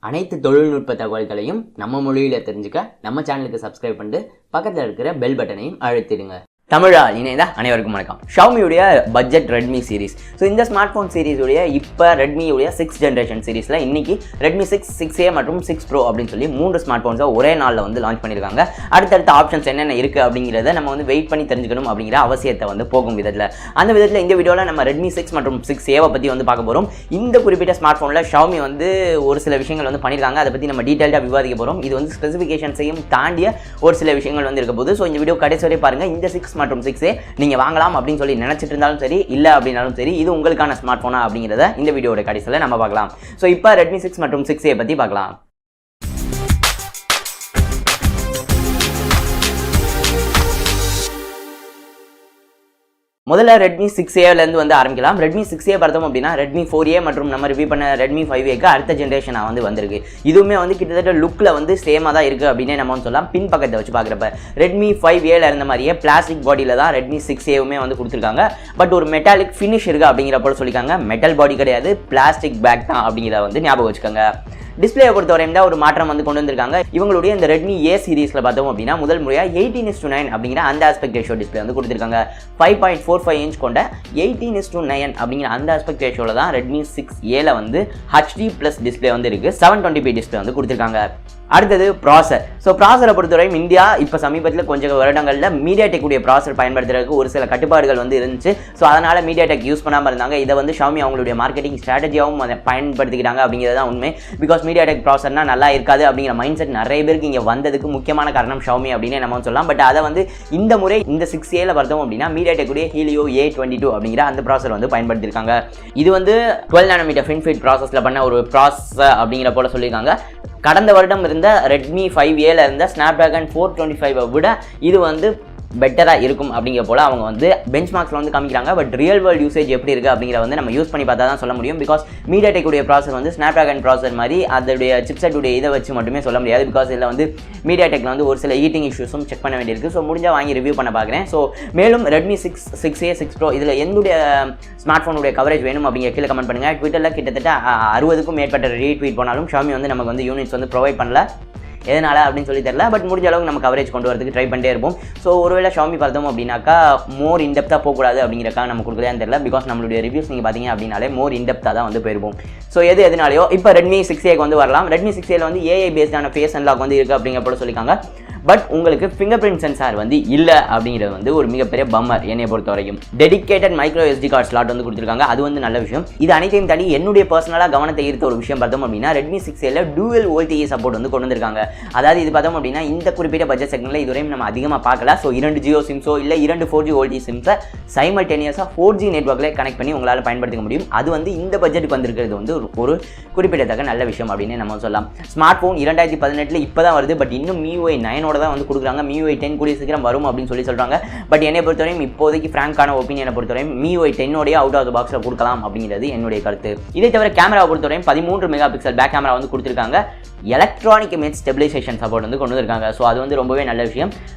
அனைத்து தொழில்நுட்ப தகவல்களையும் நம்ம மொழியில தெரிஞ்சுக்க நம்ம சேனலுக்கு சப்ஸ்கிரைப் பண்ணிட்டு பக்கத்தில் இருக்கிற பெல் பட்டனையும் அழுத்திடுங்க. தமிழா இணைந்த அனைவருக்கும் வணக்கம். ஷாமியுடைய பட்ஜெட் ரெட்மி சீரிஸ். ஸோ இந்த ஸ்மார்ட் ஃபோன் சீரிஸுடைய இப்போ ரெட்மியுடைய 6th ஜென்ரேஷன் சீரிஸில் இன்னைக்கு ரெட்மி 6, 6A மற்றும் 6 Pro அப்படின்னு சொல்லி 3 ஸ்மார்ட் ஃபோன்ஸை ஒரே நாளில் வந்து லான்ச் பண்ணியிருக்காங்க. அடுத்தடுத்த ஆப்ஷன்ஸ் என்னென்ன இருக்குது அப்படிங்கிறத நம்ம வந்து வெயிட் பண்ணி தெரிஞ்சுக்கணும் அப்படிங்கிற அவசியத்தை வந்து போகும் விதத்தில் அந்த விதத்தில் இந்த வீடியோவில் நம்ம ரெட்மி 6 மற்றும் 6Aவை பற்றி வந்து பார்க்க போகிறோம். இந்த குறிப்பிட்ட ஸ்மார்ட் ஃபோனில் ஷாமி வந்து ஒரு சில விஷயங்கள் வந்து பண்ணியிருக்காங்க. அதை பற்றி நம்ம டீட்டெயிலாக விவாதிக்க போகிறோம். இது வந்து ஸ்பெசிஃபிகேஷன்ஸையும் தாண்டிய ஒரு சில விஷயங்கள் வந்து இருக்க போது. ஸோ இந்த வீடியோ கடைசி வரை பாருங்கள். இந்த 6 மற்றும் 6A நீங்கள் வாங்கலாம் அப்படின்னு சொல்லி நினச்சிட்டு இருந்தாலும் சரி, இல்லை அப்படின்னாலும் சரி, இது உங்களுக்கான ஸ்மார்ட் ஃபோனா அப்படிங்கிறத இந்த வீடியோட கடைசியில் நம்ம பார்க்கலாம். ஸோ இப்போ ரெட்மி 6 மற்றும் 6A பற்றி பார்க்கலாம். முதல்ல ரெட்மி 6Aலேருந்து வந்து ஆரம்பிக்கலாம். ரெட்மி 6A பார்த்தோம் அப்படின்னா ரெட்மி 4A மற்றும் நம்ம ரிவ்யூ பண்ண ரெட்மி 5Aக்கு அடுத்த ஜென்ரேஷனாக வந்து வந்திருக்கு. இதுவுமே வந்து கிட்டத்தட்ட லுக்கில் வந்து சேமாக தான் இருக்குது அப்படின்னே நம்ம வந்து சொல்லலாம். பின் பக்கத்தை வச்சு பார்க்குறப்ப ரெட்மி 5Aல இருந்த மாதிரியே பிளாஸ்டிக் பாடியில் தான் ரெட்மி 6Aவுமே வந்து கொடுத்துருக்காங்க. பட் ஒரு மெட்டாலிக் ஃபினிஷ் இருக்குது அப்படிங்கிற போல சொல்லியிருக்காங்க. மெட்டல் பாடி கிடையாது, பிளாஸ்டிக் பேக் தான் அப்படிங்கிறத வந்து ஞாபகம் வச்சுக்கோங்க. டிஸ்பிளே பொறுத்தவரையும் தான் ஒரு மாற்றம் வந்து கொண்டு வந்திருக்காங்க. இவங்களுடைய இந்த ரெட்மி A சீரிஸில் பார்த்தோம் அப்படின்னா முதல் முறையாக 18:9 அப்படிங்கிற அந்த ஆஸ்பெக்ட் ரேஷியோ டிஸ்பிளே வந்து கொடுத்துருக்காங்க. 5.45 இன்ச் கொண்ட 18:9 அப்படிங்கிற அந்த ஆஸ்பெக்ட் ரேஷியோவில் தான் ரெட்மி 6Aல வந்து HD+ டிஸ்பிளே வந்து இருக்குது. 720p டிஸ்பிளே வந்து கொடுத்துருக்காங்க. அடுத்தது ப்ராசர். ஸோ ப்ராசரை பொறுத்தவரையும் இந்தியா இப்போ சமீபத்தில் கொஞ்சம் வருடங்களில் மீடியாடெக் உடைய ப்ராசர் பயன்படுத்துறதுக்கு ஒரு சில கட்டுப்பாடுகள் வந்து இருந்துச்சு. ஸோ அதனால் மீடியாடெக் யூஸ் பண்ணாமல் இருந்தாங்க. இதை வந்து ஷாமி அவங்களுடைய மார்க்கெட்டிங் ஸ்ட்ராட்டஜியாகவும் அதை பயன்படுத்திக்கிட்டாங்க அப்படிங்கிறது தான் உண்மை. பிகாஸ் மீடியாடெக் ப்ராசர்னா நல்லா இருக்காது அப்படிங்கிற மைண்ட் செட் நிறைய பேருக்கு இங்கே வந்ததுக்கு முக்கியமான காரணம் ஷாமி அப்படின்னு நம்ம சொல்லலாம். பட் அதை வந்து இந்த முறை இந்த 6Aல பார்த்தோம் அப்படின்னா மீடியாடெக் உடைய ஹீலியோ A22 அப்படிங்கிற அந்த ப்ராசர் வந்து பயன்படுத்தியிருக்காங்க. இது வந்து 12 nm FinFET ப்ராசஸில் பண்ண ஒரு ப்ராசஸ் அப்படிங்கிற போல சொல்லியிருக்காங்க. கடந்த வருடம் இருந்த ரெட்மி 5Aல இருந்த ஸ்னாப்டிராகன் 425 விட இது வந்து பெட்டராக இருக்கும் அப்படிங்கிற போல் அவங்க வந்து பெஞ்ச் மார்க்ஸில் வந்து காமிக்கிறாங்க. பட் ரியல் வேர்ல்டு யூசேஜ் எப்படி இருக்குது அப்படிங்கிற வந்து நம்ம யூஸ் பண்ணி பார்த்தா தான் சொல்ல முடியும். பிகாஸ் மீடியாடெக் உடைய ப்ராசர் வந்து ஸ்னாப்டிராகன் ப்ராசர் மாதிரி அதோடைய சிப்செட் உடைய இதை வச்சு மட்டுமே சொல்ல முடியாது. பிகாஸ் இதில் வந்து மீடியாடெக்கில் வந்து ஒரு சில ஈட்டிங் இஷ்யூஸும் செக் பண்ண வேண்டியிருக்கு. ஸோ முடிஞ்சால் வாங்கி ரிவ்யூ பண்ண பார்க்குறேன். ஸோ மேலும் ரெட்மி 6, 6A, 6 Pro இதில் என்னுடைய ஸ்மார்ட் ஃபோனுடைய கவரேஜ் வேணும் அப்படிங்கிற கீழே கமெண்ட் பண்ணுங்கள். ட்விட்டரில் கிட்டத்தட்ட 60க்கும் மேற்பட்ட ரீட்வீட் பண்ணாலும் ஷாமி வந்து நமக்கு வந்து யூனிட்ஸ் வந்து ப்ரொவைட் பண்ணல. எதனால் அப்படின்னு சொல்லி தெரியல. பட் முடிஞ்ச அளவுக்கு நம்ம கவரேஜ் கொண்டு வரதுக்கு ட்ரை பண்ணிட்டே இருப்போம். ஸோ ஒருவேளை ஷாமி பார்த்தோம் அப்படின்னாக்கா மோர் இன்டெப்த்தாக போகக்கூடாது அப்படிங்கிறக்காக நம்ம கொடுக்கலான்னு தெரியல. பிகாஸ் நம்மளுடைய ரிவ்யூஸ் நீங்கள் பார்த்தீங்க அப்படின்னாலே மோர் இன்டெப்த்தாக தான் வந்து போயிருப்போம். ஸோ எதுனாலையோ இப்போ ரெட்மி 6Aக்கு வந்து வரலாம். ரெட்மி 6Aல வந்து AI பேஸ்டான ஃபேஸ் அன்லாக் வந்து இருக்குது அப்படிங்கிற போல சொல்லியிருக்காங்க. பட் உங்களுக்கு ஃபிங்கர் பிரிண்ட் சென்சார் வந்து இல்லை அப்படிங்கிறது வந்து ஒரு மிகப்பெரிய பம்மர் என்னை பொறுத்த வரைக்கும். Dedicated micro SD card slot வந்து கொடுத்துருக்காங்க. அது வந்து நல்ல விஷயம். இது அனைத்தையும் தாண்டி என்னுடைய பர்சனலாக கவனத்தை ஈர்த்த ஒரு விஷயம் பார்த்தோம் அப்படின்னா ரெட்மி 6Aல டூவல் OLTE சப்போர்ட் வந்து கொண்டு வந்திருக்காங்க. அதாவது இது பார்த்தோம் அப்படின்னா இந்த குறிப்பிட்ட பட்ஜெட் செக்மெண்ட்ல இதுவரையும் நம்ம அதிகமாக பார்க்கல. ஸோ 2 ஜியோ சிம்ஸோ இல்லை 2 4G OLTE சிம்ஸை சைமல்டேனியஸாக 4G நெட்வொர்க்கில் கனெக்ட் பண்ணி உங்களால் பயன்படுத்திக்க முடியும். அது வந்து இந்த பட்ஜெட்டுக்கு வந்திருக்கிறது வந்து ஒரு குறிப்பிடத்தக்க நல்ல விஷயம் அப்படின்னு நம்ம சொல்லலாம். ஸ்மார்ட் ஃபோன் 2018 இப்போ தான் வருது. பட் இன்னும் MIUI 9 தான் வந்து கொடுக்குறாங்க. MIUI 10 கூடிய சீக்கிரம் வரும் அப்படின்னு சொல்லி சொல்கிறாங்க. பட் என்னை பொறுத்தவரையும் இப்போதைக்கு ஃப்ராங்கான ஒப்பீனியனை பொறுத்தவரையும் MIUI 10 அவுட் ஆஃப் த பாக்ஸில் கொடுக்கலாம் அப்படிங்கிறது என்னுடைய கருத்து. இதை தவிர கேமரா பொறுத்தவரையும் 13 மெகாபிக்சல் பேக் கேமரா வந்து கொடுத்துருக்காங்க. எலக்ட்ரானிக் இமேஜ் ஸ்டெபிலைசேஷன் சப்போர்ட் வந்து கொண்டு வந்திருக்காங்க. ஸோ அது வந்து ரொம்பவே நல்ல விஷயம்.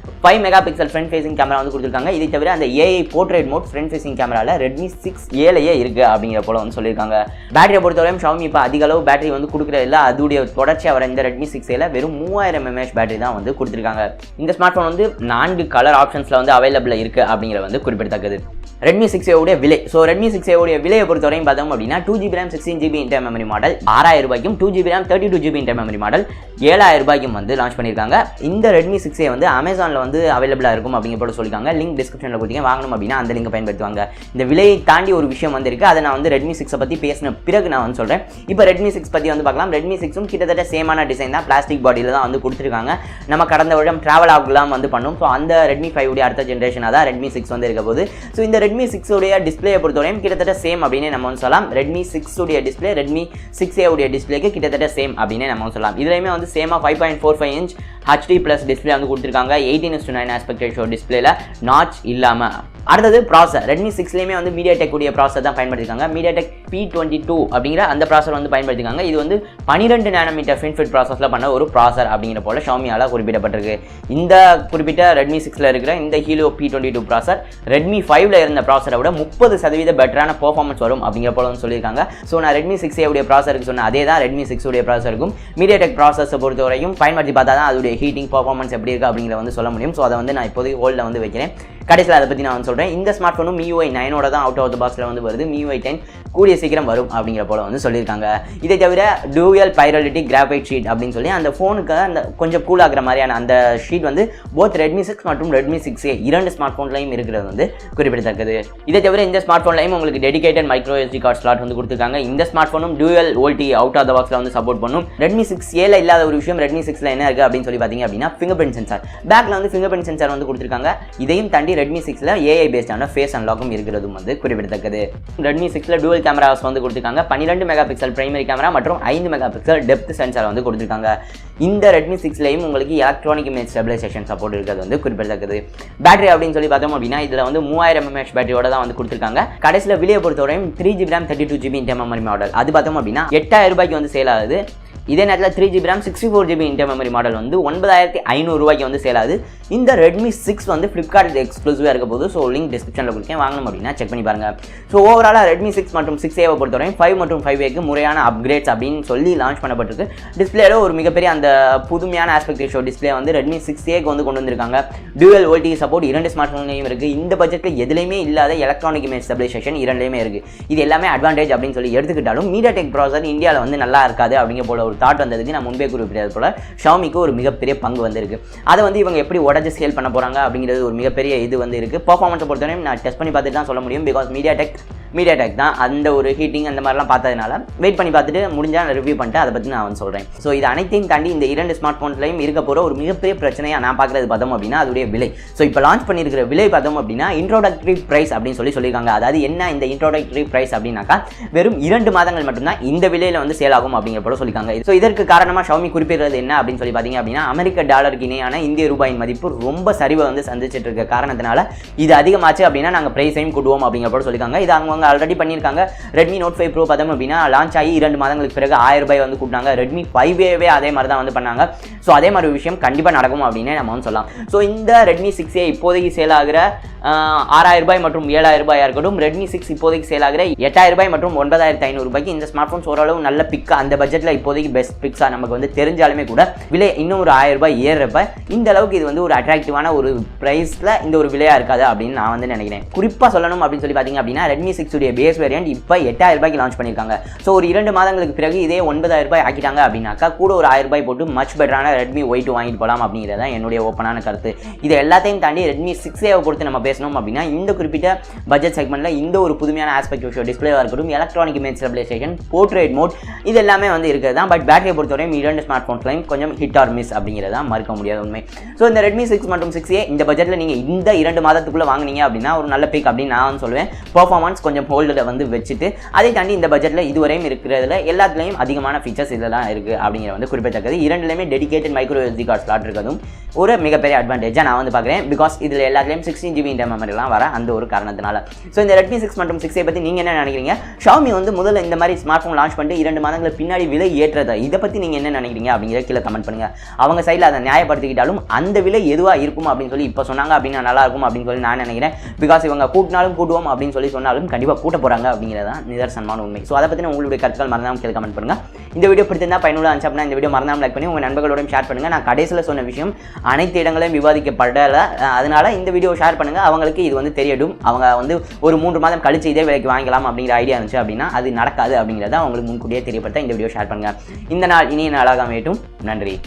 5 மெகாபிக்சல் ஃப்ரண்ட் ஃபேசிங் கேமரா வந்து கொடுத்துருக்காங்க. இதை தவிர அந்த AI portrait mode front facing கேமராவில் ரெட்மி 6Aலயே இருக்குது அப்படிங்கிற போல வந்து சொல்லியிருக்காங்க. பேட்டரியை பொறுத்தவரையும் ஷாமி இப்போ அதிக அளவு பேட்டரி வந்து கொடுக்குறதில்ல. அதுடைய தொடர்ச்சியாக வர இந்த ரெட்மி 6Aல வெறும் 3000 mAh பேட்டரி தான் வந்து கொடுத்துருக்காங்க. இந்த ஸ்மார்ட் ஃபோன் வந்து 4 கலர் ஆப்ஷன்ஸில் வந்து அவைலபிளாக இருக்குது அப்படிங்கிற வந்து குறிப்பிடத்தக்கது. ரெட்மி 6A உடைய விலை. ஸோ ரெட்மி 6A உடைய விலையை பொறுத்தவரையும் பார்த்தோம் அப்படின்னா 2GB RAM 16GB inter memory model 6000 ரூபாய்க்கும் 2GB RAM 32GB inter memory model 7000 ரூபாய்க்கும் வந்து லான்ச் பண்ணியிருக்காங்க. இந்த ரெட்மி 6A வந்து அமேசானில் வந்து அவைலபிளாக இருக்கும் அப்படிங்கிற போல சொல்லியிருக்காங்க. லிங்க் டிஸ்கிரிப்ஷனில் கொடுத்தீங்க. வாங்கணும் அப்படின்னா அந்த லிங்கை பயன்படுத்துவாங்க. இந்த விலையை தாண்டி ஒரு விஷயம் வந்து இருக்குது. அதை நான் வந்து ரெட்மி 6 பற்றி பேசின பிறகு நான் வந்து சொல்கிறேன். இப்போ ரெட்மி 6 பற்றி வந்து பார்க்கலாம். ரெட்மி 6ம் கிட்டத்தட்ட சேமான டிசைன் தான். பிளாஸ்டிக் பாடியில் தான் வந்து கொடுத்துருக்காங்க. நம்ம கடந்த வருடம் ட்ராவல் ஆகலாம் வந்து பண்ணோம். ஸோ அந்த ரெட்மி 5 உடைய அடுத்த ஜென்ரேஷனாக தான் ரெட்மி 6 வந்து இருக்க போது. ஸோ இந்த ரெட்மி 6 உடைய டிஸ்பிளேயை பொறுத்தவரையும் கிட்டத்தட்ட சேம் அப்படின்னு நம்ம வந்து சொல்லலாம். ரெட்மி 6 உடைய டிஸ்பிளே ரெட்மி 6A உடைய டிஸ்பிளேக்கு கிட்டத்தட்ட சேம் அப்படின்னு நம்ம சொல்லலாம். இதுலையுமே வந்து சேமாக 5.45 இன்ச் HD+ டிஸ்பிளே வந்து கொடுத்துருக்காங்க. 18:9 ஆஸ்பெக்ட் ரேஷியோ டிஸ்பிளேல நாட்ச் இல்லாம. அடுத்தது ப்ராசர். Redmi 6லேயுமே வந்து MediaTek உடைய ப்ராசர் தான் பயன்படுத்திருக்காங்க. MediaTek P22 அப்படிங்கிற அந்த ப்ராசர் வந்து பயன்படுத்திருக்காங்க. இது வந்து 12 நானோமீட்டர் FinFET ப்ராசஸில் பண்ண ஒரு ப்ராசர் அப்படிங்கிற போல Xiaomiயால் குறிப்பிடப்பட்டிருக்கு. இந்த குறிப்பிட்ட Redmi 6ல இருக்கிற இந்த Helio P22 ப்ராசர் Redmi 5ல இருந்த ப்ராசரை விட 30% பெட்டரான பெர்ஃபார்மன்ஸ் வரும் அப்படிங்கிற போல வந்து சொல்லியிருக்காங்க. ஸோ நான் Redmi 6A உடைய ப்ராசருக்கு சொன்ன அதே தான் Redmi 6 உடைய ப்ராசருக்கும் MediaTek ப்ராசஸை பொறுத்தவரையும் பயன்படுத்தி பார்த்தா தான் அதோடைய ஹீட்டிங் பெர்ஃபார்மன்ஸ் எப்படி இருக்குது அப்படிங்கிற வந்து சொல்ல முடியும். ஸோ அதை வந்து நான் இப்போதைக்கு ஹோல்டில் வந்து வைக்கிறேன். கடைசியில் அதை பற்றி நான் வந்து சொல்கிறேன். இந்த ஸ்மார்ட் ஃபோனும் MIUI 9ஓட தான் அவுட் ஆஃப் த பாக்ஸில் வந்து வருது. MIUI 10 கூடிய சீக்கிரம் வரும் அப்படிங்கிற போல வந்து சொல்லியிருக்காங்க. இதை தவிர டூயல் பைரோலிட்டிக் கிராஃபைட் ஷீட் அப்படின்னு சொல்லி அந்த ஃபோனுக்கு அந்த கொஞ்சம் கூல் ஆகிற மாதிரியான அந்த ஷீட் வந்து போத் Redmi 6 மற்றும் Redmi 6A இரண்டு ஸ்மார்ட் ஃபோன்லையும் இருக்கிறது வந்து குறிப்பிடத்தக்கது. இதை தவிர இந்த ஸ்மார்ட் ஃபோன்லையும் உங்களுக்கு dedicated micro SD card slot வந்து கொடுத்துருக்காங்க. இந்த ஸ்மார்ட் ஃபோனும் dual VoLTE out of the பாக்ஸில் வந்து சப்போர்ட் பண்ணும். Redmi 6Aல இல்லாத ஒரு விஷயம் Redmi 6ல என்ன இருக்குது அப்படின்னு சொல்லி பார்த்தீங்க அப்படின்னா ஃபிங்கர் பிரிண்ட் சென்சார். பேக்கில் வந்து ஃபிங்கர் பிரிண்ட் சென்சார் வந்து கொடுத்துருக்காங்க. இதையும் தாண்டி Redmi 6ல AI பேஸ்டான ஃபேஸ் அன்லாக்கும் இருக்கிறதும் வந்து குறிப்பிடத்தக்கது. Redmi 6ல டூவல் கேமராஸ் வந்து கொடுத்துருக்காங்க. 12 மெகா பிக்சல் பிரைமரி கேமரா மற்றும் 5 மெகா பிக்சல் டெப்த் சென்சார் வந்து கொடுத்துருக்காங்க. இந்த Redmi 6லையும் உங்களுக்கு எலக்ட்ரானிக் இமேஜ் ஸ்டெபிலைசேஷன் சப்போர்ட் இருக்கிறது வந்து குறிப்பிடத்தக்கது. பேட்டரி அப்படின்னு சொல்லி பார்த்தோம் அப்படின்னா இதில் வந்து 3000 mAh பேட்டரியோட தான் வந்து கொடுத்துருக்காங்க. கடைசியில் விலையை பொறுத்தவரையும் 3GB RAM 32GB inter memory model அது பார்த்தோம் அப்படின்னா 8000 ரூபாய்க்கு வந்து சேல் ஆகுது. இதே நேரத்தில் 3GB RAM 64GB inter memory model வந்து 9500 ரூபாய்க்கு வந்து சேல் ஆகுது. இந்த Redmi 6 வந்து ஃப்ளிப்கார்ட் எக்ஸ்க்ளூசிவாக இருக்க போது. ஸோ லிங்க் டிஸ்கிரிப்ஷனில் கொடுக்கேன், வாங்கணும் அப்படின்னா செக் பண்ணி பாருங்கள். ஸோ ஓவராலாக Redmi 6 மற்றும் 6Aவை பொறுத்தவரையும் 5 மற்றும் 5Aக்கு முறையான அப்கிரேட்ஸ் அப்படின்னு சொல்லி லான்ச் பண்ணப்பட்டிருக்கு. டிஸ்பிளேல ஒரு மிகப்பெரிய அந்த புதுமையான ஆஸ்பெக்ட் ரேஷியோ டிஸ்பிளே வந்து Redmi 6Aக்கு வந்து கொண்டு வந்திருக்காங்க. டியூவல் வோல்டி சப்போர்ட் இரண்டு ஸ்மார்ட் ஃபோன்லையும் இருக்குது. இந்த பட்ஜெட்டில் எதுலையுமே இல்லாத எலக்ட்ரானிக் இமேஜ் ஸ்டெபிலைசேஷன் இரண்டுலையுமே இருக்குது. இது எல்லாமே அட்வான்டேஜ் அப்படின்னு சொல்லி எடுத்துக்கிட்டாலும் MediaTek ப்ராசர் இந்தியாவில் வந்து நல்லா இருக்காது அப்படிங்கிற போல ஒரு தாட் வந்ததுக்கு நான் முன்பே குறிப்பிட்டது போல Xiaomiக்கு ஒரு மிகப்பெரிய பங்கு வந்திருக்கு. அதை வந்து இவங்க எப்படி உடச்சு ஸ்கேல் பண்ண போகிறாங்க அப்படிங்கிறது ஒரு மிகப்பெரிய இது வந்து இருக்குது. பெர்ஃபார்மன்ஸை பொறுத்தவரையும் நான் டெஸ்ட் பண்ணி பார்த்துட்டு தான் சொல்ல முடியும். பிகாஸ் MediaTek தான் அந்த ஒரு ஹீட்டிங் அந்த மாதிரிலாம் பார்த்ததுனால வெயிட் பண்ணி பார்த்துட்டு முடிஞ்சால் நான் ரிவ்யூ பண்ணிட்டு அதை பற்றி நான் வந்து சொல்கிறேன். ஸோ இது அனைத்தையும் தாண்டி இந்த இரண்டு ஸ்மார்ட் ஃபோன்ஸ்லையும் இருக்க போகிற ஒரு மிகப்பெரிய பிரச்சனையாக நான் பார்க்குறது பார்த்தோம் அப்படின்னா அதோடைய விலை. ஸோ இப்போ லான்ச் பண்ணியிருக்கிற விலை பார்த்தோம் அப்படின்னா இன்ட்ரோடக்டரி ப்ரைஸ் அப்படின்னு சொல்லியிருக்காங்க. அதாவது என்ன இந்த இன்ட்ரோடக்டரி ப்ரைஸ் அப்படின்னாக்கா வெறும் 2 மாதங்கள் மட்டும்தான் இந்த விலையில் வந்து சேல் ஆகும் அப்படிங்கிற போல சொல்லியிருக்காங்க. ஸோ இதற்கு காரணமாக Xiaomi குறிப்பிடுறது என்ன அப்படின்னு சொல்லி பார்த்தீங்க அப்படின்னா அமெரிக்க டாலருக்கு இணையான இந்திய ரூபாயின் மதிப்பு ரொம்ப சரிவை வந்து சந்திச்சிட்டு இருக்க காரணத்தினால இது அதிகமாச்சு அப்படின்னா நாங்கள் ப்ரைஸையும் கூடுவோம் அப்படிங்கிற போல சொல்லியிருக்காங்க. இது அவங்க ஆல்ரெடி பண்ணியிருக்காங்க. Redmi Note 5 Pro பார்த்தோம் அப்படின்னா லான்ச் ஆகி 2 மாதங்களுக்கு பிறகு 1000 ரூபாய் வந்து கூட்டினாங்க. Redmi 5A அதே மாதிரி தான் வந்து பண்ணாங்க. ஸோ அதே மாதிரி விஷயம் கண்டிப்பாக நடக்கும் அப்படின்னு நம்ம வந்து சொல்லலாம். ஸோ இந்த Redmi 6A இப்போதைக்கு சேல் ஆகிற 6000 ரூபாய் மற்றும் 7000 ரூபாயாக இருக்கட்டும். Redmi 6 இப்போதைக்கு சேல் ஆகிற 8000 ரூபாய் மற்றும் 9500 ரூபாய்க்கு இந்த ஸ்மார்ட் ஃபோன்ஸ் ஓரளவு நல்ல பிக் அந்த பட்ஜெட்டில் இப்போதைக்கு பெஸ்ட் பிக்ஸாக நமக்கு வந்து தெரிஞ்சாலுமே கூட விலை இன்னும் ஒரு 1000 ரூபாய் ஏறுறப்ப இந்த அளவுக்கு இது வந்து ஒரு அட்ராக்டிவான ஒரு ப்ரைஸில் இந்த ஒரு விலையாக இருக்காது அப்படின்னு நான் வந்து நினைக்கிறேன். குறிப்பாக சொல்லணும் அப்படின்னு சொல்லி பார்த்தீங்க அப்படின்னா Redmi 6 உடைய பேஸ் வேரியன்ட் இப்போ 8000 ரூபாய்க்கு லான்ச் பண்ணியிருக்காங்க. ஸோ ஒரு 2 மாதங்களுக்கு பிறகு இதே 9000 ரூபாய் ஆக்கிட்டாங்க அப்படின்னாக்கா கூட ஒரு 1000 ரூபாய் போட்டு மச் பெட்டரான Redmi Y2 வாங்கிட்டு போகலாம் அப்படிங்கிறத என்னுடைய ஓப்பனான கருத்து. இது எல்லாத்தையும் தாண்டி Redmi 6Aவை பொறுத்து நம்ம பேசணும் அப்படின்னா இந்த குறிப்பிட்ட பட்ஜெட் செக்மெண்ட்ல இந்த ஒரு புதுமையான ஆஸ்பெக்ட் ரேஷியோ டிஸ்பிளேவாக இருக்கட்டும், electronic image stabilisation, portrait mode இது எல்லாமே வந்து இருக்கிறது தான். பட் பேட்டரியை பொறுத்தவரையும் இரண்டு ஸ்மார்ட் ஃபோன்ஸ்லையும் கொஞ்சம் ஹிட் ஆர் மிஸ் அப்படிங்கிறத மறுக்க முடியாத உண்மை. ஸோ இந்த Redmi 6 மற்றும் 6A இந்த பட்ஜெட்டில் நீங்கள் இந்த 2 மாதத்துக்குள்ளே வாங்கினீங்க அப்படின்னா ஒரு நல்ல பிக் அப்படின்னு நான் சொல்லுவேன். பெர்ஃபார்மன்ஸ் கொஞ்சம் ஹோல்டில் வந்து வச்சுட்டு அதை தாண்டி இந்த பட்ஜெட்டில் இதுவரையும் இருக்கிறதுல எல்லாத்துலேயும் அதிகமான ஃபீச்சர்ஸ் இதெல்லாம் இருக்குது அப்படிங்கிற வந்து குறிப்பிடத்தக்கது. இரண்டுலேயுமே dedicated micro SD card slot இருக்கிறதும் ஒரு மிகப்பெரிய அட்வான்டேஜாக நான் வந்து பார்க்குறேன். பிகாஸ் இதில் எல்லாத்துலேயும் 16GB இன்டர் மெமரிலாம் வர அந்த ஒரு காரணத்தினால. ஸோ இந்த Redmi 6 மற்றும் 6A பற்றி நீங்கள் என்ன நினைக்கிறீங்க? Xiaomi வந்து முதல்ல இந்த மாதிரி ஸ்மார்ட் ஃபோன் லான்ச் பண்ணிட்டு 2 மாதங்களுக்கு பின்னாடி விலை ஏற்றதை இதை பற்றி நீங்கள் என்ன நினைக்கிறீங்க அப்படிங்கிற கீழே கமெண்ட் பண்ணுங்கள். அவங்க சைடில் அதை நியாயப்படுத்திக்கிட்டாலும் அந்த விலை எதுவாக இருக்கும் அப்படின்னு சொல்லி இப்போ சொன்னாங்க அப்படின்னா நல்லா இருக்கும் அப்படின்னு சொல்லி நான் நினைக்கிறேன். பிகாஸ் இவங்க கூட்டினாலும் கூட்டுவோம் அப்படின்னு சொல்லி சொன்னாலும் கண்டிப்பாக கூட்ட போகிறாங்க அப்படிங்கிறது தான் நிதர்சனமான உண்மை. ஸோ அதை பற்றி உங்களுடைய கருத்துக்கள் மறந்தாமல் கீழே கமெண்ட் பண்ணுங்கள். இந்த வீடியோ பிடிச்சிருந்தா பயனுள்ள இருந்துச்சு அப்படின்னா இந்த வீடியோ மறந்தாமல் லைக் பண்ணி உங்கள் நண்பர்களோடையும் ஷேர் பண்ணுங்கள். நான் கடைசியில் சொன்ன விஷயம் அனைத்து இடங்களையும் விவாதிக்கப்படலை, அதனால இந்த வீடியோ ஷேர் பண்ணுங்கள். அவங்களுக்கு இது வந்து தெரியடும். அவங்க வந்து ஒரு 3 மாதம் கழிச்சு இதே விலைக்கு வாங்கலாம் அப்படிங்கிற ஐடியா இருந்துச்சு அப்படின்னா அது நடக்காது அப்படிங்கிறத அவங்களுக்கு முன்கூட்டியே தெரியப்படுத்த இந்த வீடியோ ஷேர் பண்ணுங்கள். இந்த நாள் இனிய நாளாக அமையட்டும். நன்றி.